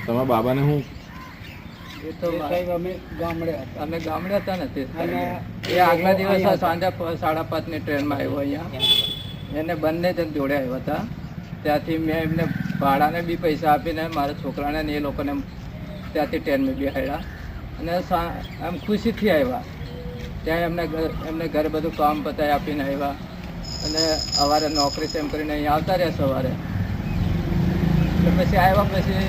તમારા બાબાને હું એ તો અમે ગામડે હતા. અમે ગામડે હતા ને તે અને એ આગલા દિવસે સાંજે 5:30ની ટ્રેનમાં આવ્યો અહીંયા. એને બંને જણ જોડે આવ્યા હતા. ત્યાંથી મેં એમને ભાડાને બી પૈસા આપીને મારા છોકરાને ને એ લોકોને ત્યાંથી ટ્રેનમાં બેહાડ્યા અને આમ ખુશીથી આવ્યા. ત્યાં એમને ઘરે બધું કામ પતાવી આપીને આવ્યા અને સવારે નોકરી તેમ કરીને અહીંયા આવતા રહ્યા સવારે. એટલે પછી આવ્યા પછી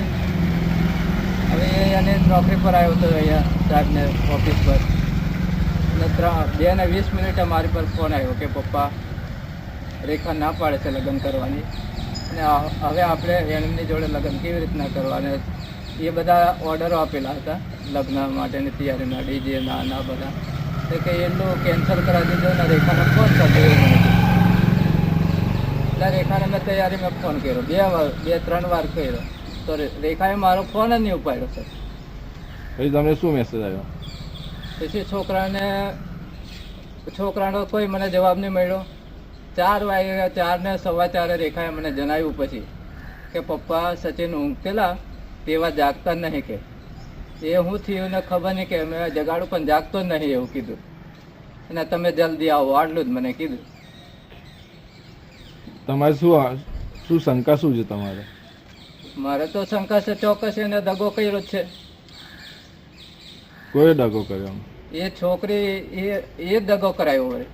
હવે એને નોકરી પર આવ્યો હતો અહીંયા સાહેબને ઓફિસ પર અને 2:20 મારી પર ફોન આવ્યો કે પપ્પા રેખા ના પાડે છે લગ્ન કરવાની અને હવે આપણે એમની જોડે લગ્ન કેવી રીતના કરવાના. એ બધા ઓર્ડરો આપેલા હતા લગ્ન માટેની તૈયારીના, ડીજે ના બધા. તો કે એટલું કેન્સલ કરાવી દીધો ને રેખાને ફોન કરી દીધો. એટલે રેખાને મેં તૈયારી ફોન કર્યો 2-3 વાર કર્યો તો રેખાએ મારો ફોન જ નહીં ઉપાડ્યો સર. પછી તમને શું મેસેજ આવ્યો? પછી છોકરાનો કોઈ મને જવાબ નહીં મળ્યો. 4 વાગ્યા 4 ને 4:15 રેખાએ મને જણાવ્યું પછી કે પપ્પા સચિન ઊંઘતેલા તેવા જાગતા નહીં કે એ હું થયું ને ખબર નહીં કે મેં જગાડું પણ જાગતો જ નહીં એવું કીધું અને તમે જલ્દી આવો આટલું જ મને કીધું. તમારે શું શંકા શું છે તમારે? મારે તો શંકા છે ચોક્કસ એને દગો કર્યો જ છે. કોઈ દગો કર્યો? એ છોકરી એ દગો કરાયો હોય.